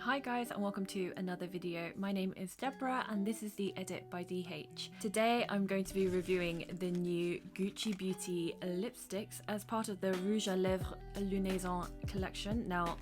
Hi guys and welcome to another video. My name is Deborah and this is the Edit by DH. Today I'm going to be reviewing the new Gucci Beauty lipsticks as part of the Rouge à Lèvres Lunaison collection. Now,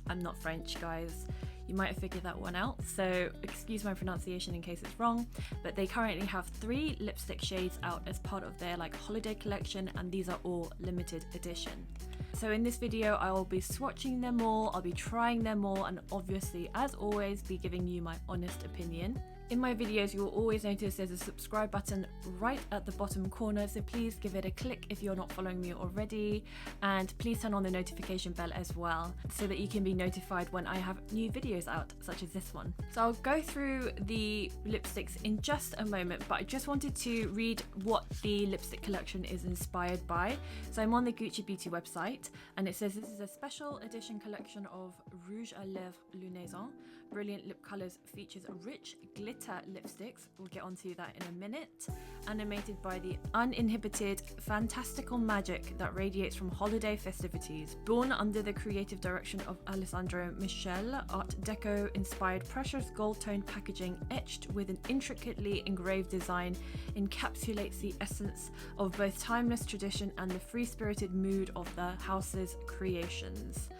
I'm not French guys, you might have figured that one out, so excuse my pronunciation in case it's wrong, but they currently have 3 lipstick shades out as part of their holiday collection, and these are all limited edition. So in this video I will be swatching them all, I'll be trying them all, and obviously as always be giving you my honest opinion. In my videos you will always notice there's a subscribe button right at the bottom corner, so please give it a click if you're not following me already, and please turn on the notification bell as well so that you can be notified when I have new videos out such as this one. So I'll go through the lipsticks in just a moment, but I just wanted to read what the lipstick collection is inspired by. So I'm on the Gucci Beauty website and it says this is a special edition collection of Rouge à Lèvres Lunaison. Brilliant lip colours, features rich glitter lipsticks, we'll get onto that in a minute, animated by the uninhibited fantastical magic that radiates from holiday festivities. Born under the creative direction of 𝕊𝕚𝕓𝕗, Art Deco inspired precious gold toned packaging etched with an intricately engraved design encapsulates the essence of both timeless tradition and the free-spirited mood of the house's creations.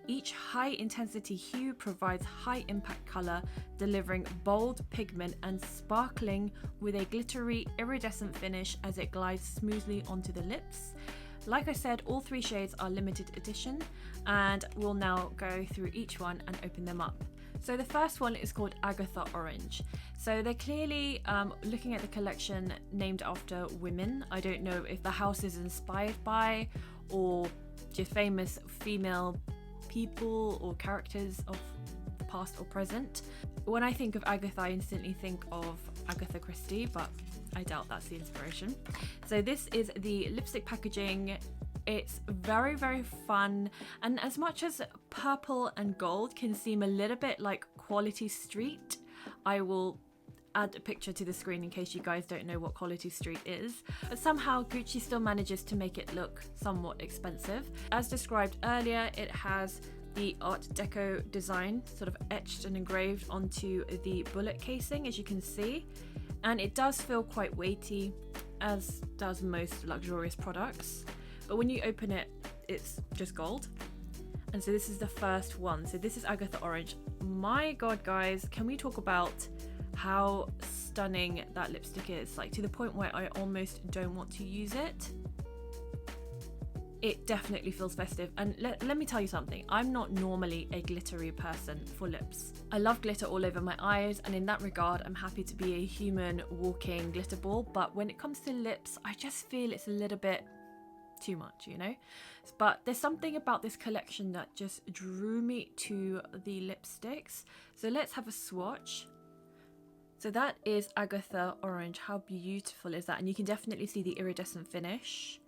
Each high-intensity hue provides high-impact colour, delivering bold pigment and sparkling with a glittery, iridescent finish as it glides smoothly onto the lips. Like I said, all 3 shades are limited edition, and we'll now go through each one and open them up. So the first one is called Agatha Orange. So they're clearly looking at the collection named after women. I don't know if the house is inspired by or just famous female people or characters of the past or present. When I think of Agatha, I instantly think of Agatha Christie, but I doubt that's the inspiration. So this is the lipstick packaging. It's very, very fun, and as much as purple and gold can seem a little bit like Quality Street, I will add a picture to the screen in case you guys don't know what Quality Street is, but somehow Gucci still manages to make it look somewhat expensive. As described earlier, it has the Art Deco design sort of etched and engraved onto the bullet casing, as you can see, and it does feel quite weighty, as does most luxurious products, but when you open it, it's just gold. And so this is the first one. So this is Agatha Orange. My god guys, can we talk about how stunning that lipstick is, to the point where I almost don't want to use it. It definitely feels festive, and let me tell you something, I'm not normally a glittery person for lips. I love glitter all over my eyes, and in that regard I'm happy to be a human walking glitter ball, but when it comes to lips I just feel it's a little bit too much, you know? But there's something about this collection that just drew me to the lipsticks. So let's have a swatch. So that is Agatha Orange. How beautiful is that? And you can definitely see the iridescent finish.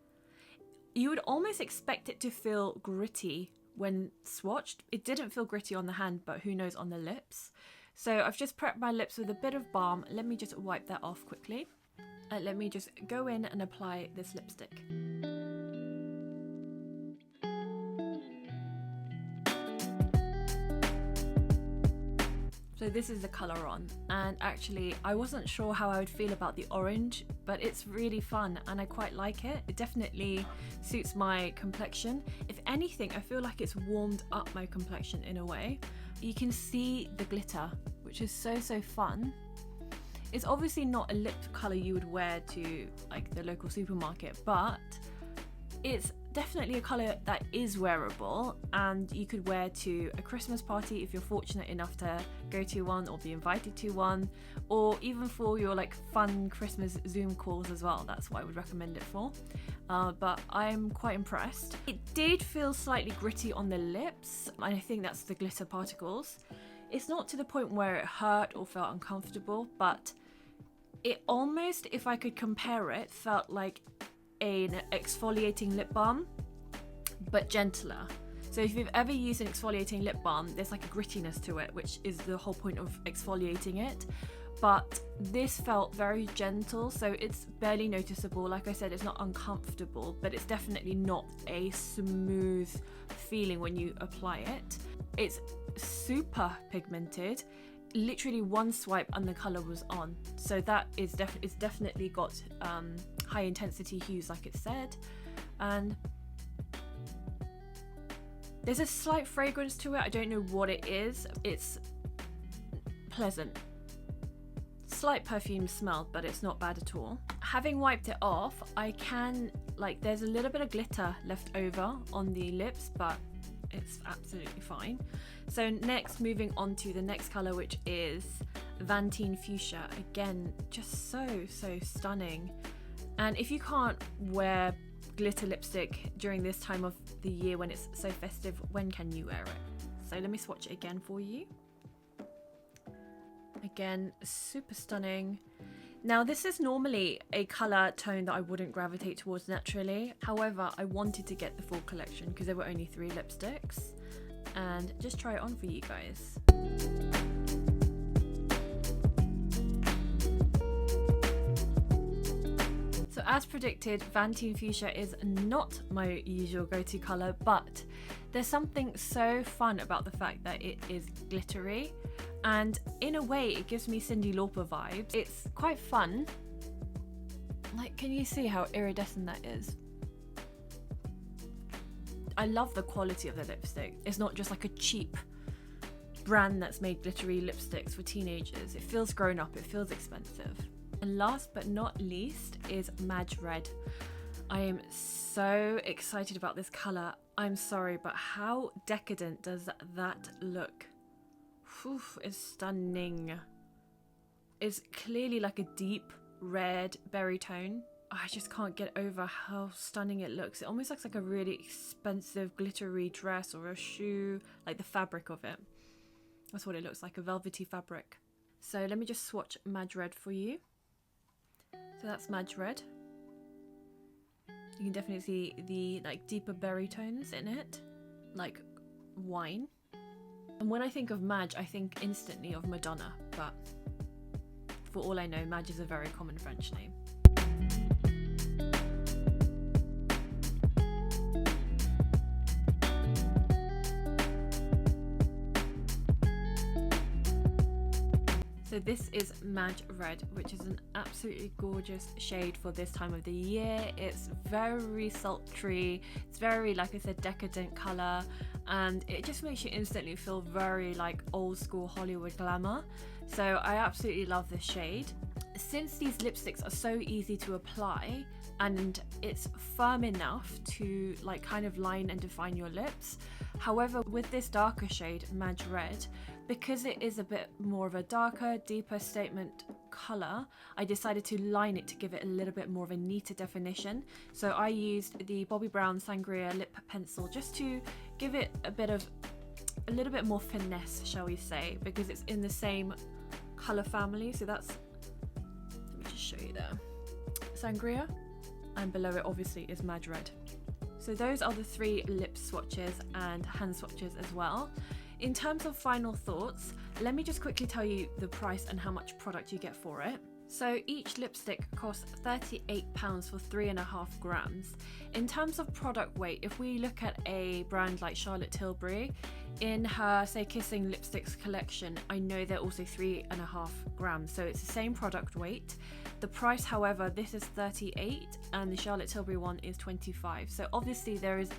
You would almost expect it to feel gritty when swatched. It didn't feel gritty on the hand, but who knows on the lips. So I've just prepped my lips with a bit of balm. Let me just wipe that off quickly. Let me just go in and apply this lipstick. So this is the colour on, and actually I wasn't sure how I would feel about the orange, but it's really fun and I quite like it. It definitely suits my complexion. If anything, I feel like it's warmed up my complexion in a way. You can see the glitter, which is so fun. It's obviously not a lip colour you would wear to the local supermarket, but it's definitely a colour that is wearable and you could wear to a Christmas party if you're fortunate enough to go to one or be invited to one, or even for your fun Christmas Zoom calls as well. That's what I would recommend it for. But I'm quite impressed. It did feel slightly gritty on the lips, and I think that's the glitter particles. It's not to the point where it hurt or felt uncomfortable, but it almost, if I could compare it, felt like an exfoliating lip balm, but gentler. So if you've ever used an exfoliating lip balm, there's a grittiness to it, which is the whole point of exfoliating it. But this felt very gentle, so it's barely noticeable. Like I said, it's not uncomfortable, but it's definitely not a smooth feeling when you apply it. It's super pigmented. Literally one swipe and the color was on. So that is it's definitely got high intensity hues like it said. And there's a slight fragrance to it. I don't know what it is. It's pleasant. Slight perfume smell, but it's not bad at all. Having wiped it off, I can, like, there's a little bit of glitter left over on the lips, but it's absolutely fine. So next, moving on to the next color, which is Vantine Fuchsia. Again, just so stunning. And if you can't wear glitter lipstick during this time of the year when it's so festive, when can you wear it? So let me swatch it again for you. Again, super stunning. Now, this is normally a colour tone that I wouldn't gravitate towards naturally. However, I wanted to get the full collection because there were only 3 lipsticks, and just try it on for you guys. So as predicted, Vantine Fuchsia is not my usual go-to colour, but there's something so fun about the fact that it is glittery, and in a way it gives me Cyndi Lauper vibes. It's quite fun. Like, can you see how iridescent that is? I love the quality of the lipstick. It's not just like a cheap brand that's made glittery lipsticks for teenagers. It feels grown up, it feels expensive. And last but not least is Madge Red. I am so excited about this colour. I'm sorry, but how decadent does that look? Whew, it's stunning. It's clearly like a deep red berry tone. I just can't get over how stunning it looks. It almost looks like a really expensive glittery dress or a shoe, like the fabric of it. That's what it looks like, a velvety fabric. So let me just swatch Madge Red for you. So that's Madge Red. You can definitely see the like deeper berry tones in it, like wine. And when I think of Madge, I think instantly of Madonna, but for all I know, Madge is a very common French name. So this is Madge Red, which is an absolutely gorgeous shade for this time of the year. It's very sultry, it's very, like I said, decadent colour, and it just makes you instantly feel very like old school Hollywood glamour. So I absolutely love this shade. Since these lipsticks are so easy to apply and it's firm enough to like kind of line and define your lips, however with this darker shade, Madge Red, because it is a bit more of a darker, deeper statement colour, I decided to line it to give it a little bit more of a neater definition. So I used the Bobbi Brown Sangria lip pencil just to give it a little bit more finesse, shall we say, because it's in the same colour family. So that's, let me just show you there, Sangria, and below it obviously is Madge Red. So those are the 3 lip swatches and hand swatches as well. In terms of final thoughts, let me just quickly tell you the price and how much product you get for it. So each lipstick costs £38 for 3.5 grams. In terms of product weight, if we look at a brand like Charlotte Tilbury, in her Say Kissing Lipsticks collection, I know they're also 3.5 grams, so it's the same product weight. The price, however, this is 38 and the Charlotte Tilbury one is 25. So obviously there is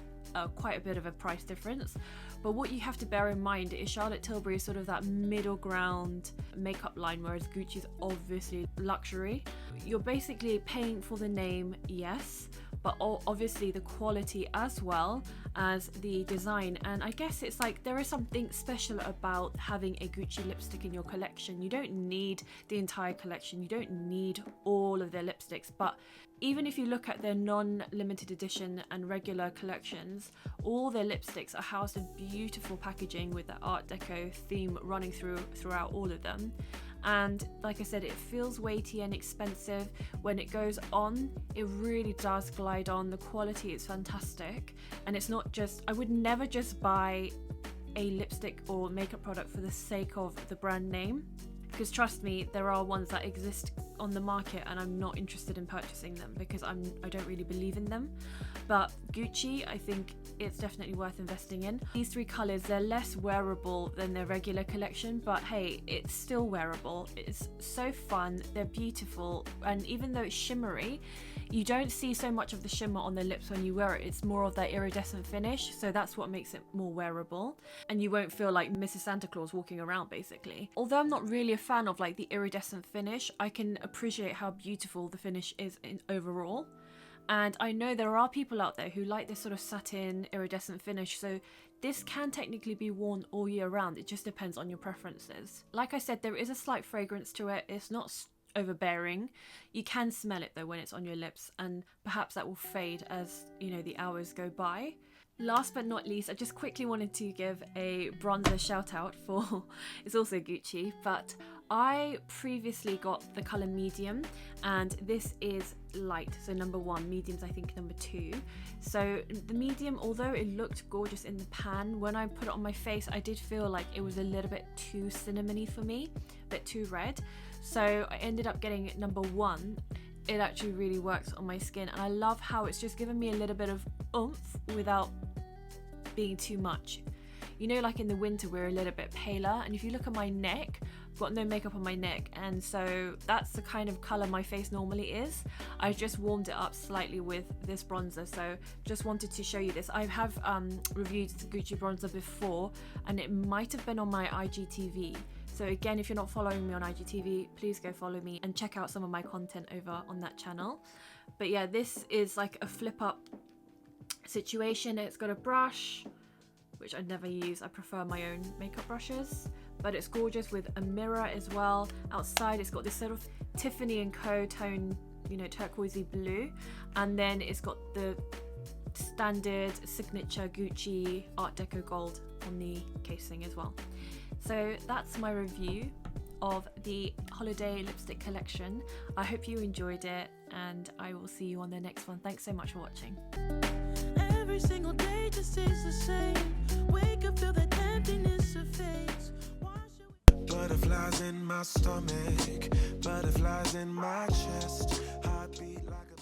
quite a bit of a price difference, but what you have to bear in mind is Charlotte Tilbury is sort of that middle ground makeup line, whereas Gucci is obviously luxury. You're basically paying for the name, yes, but obviously the quality as well as the design. And I guess it's like there is something special about having a Gucci lipstick in your collection. You don't need the entire collection, you don't need all of their lipsticks, but even if you look at their non-limited edition and regular collections, all their lipsticks are housed in beautiful packaging with the Art Deco theme running throughout all of them. And like I said, it feels weighty and expensive. When it goes on, it really does glide on. The quality is fantastic, and it's not just, I would never just buy a lipstick or makeup product for the sake of the brand name. because trust me, there are ones that exist on the market and I'm not interested in purchasing them because I don't really believe in them. But Gucci, I think it's definitely worth investing in. These three colors, they're less wearable than their regular collection, but hey, it's still wearable. It's so fun, they're beautiful, and even though it's shimmery, you don't see so much of the shimmer on the lips when you wear it. It's more of that iridescent finish, so that's what makes it more wearable, and you won't feel like Mrs. Santa Claus walking around basically. Although I'm not really a fan of like the iridescent finish, I can appreciate how beautiful the finish is in overall. And I know there are people out there who like this sort of satin iridescent finish, so this can technically be worn all year round. It just depends on your preferences. Like I said, there is a slight fragrance to it. It's not overbearing. You can smell it though when it's on your lips, and perhaps that will fade as, you know, the hours go by. Last but not least, I just quickly wanted to give a bronzer shout out for, it's also Gucci, but I previously got the colour medium, and this is light, so number 1, medium's I think number 2. So the medium, although it looked gorgeous in the pan, when I put it on my face I did feel like it was a little bit too cinnamony for me, a bit too red, so I ended up getting number 1. It actually really works on my skin, and I love how it's just given me a little bit of oomph without being too much. You know, like in the winter we're a little bit paler, and if you look at my neck, I've got no makeup on my neck, and so that's the kind of colour my face normally is. I just warmed it up slightly with this bronzer, so just wanted to show you this. I have reviewed the Gucci bronzer before, and it might have been on my IGTV. So again, if you're not following me on IGTV, please go follow me and check out some of my content over on that channel. But yeah, this is like a flip up situation. It's got a brush, which I never use. I prefer my own makeup brushes, but it's gorgeous with a mirror as well. Outside it's got this sort of Tiffany & Co tone, you know, turquoisey blue, and then it's got the standard signature Gucci Art Deco gold on the casing as well. So that's my review of the holiday lipstick collection. I hope you enjoyed it, and I will see you on the next one. Thanks so much for watching. Every single day just is the same. Wake up, feel that emptiness of face. Butterflies in my stomach, butterflies in my chest. Heartbeat like a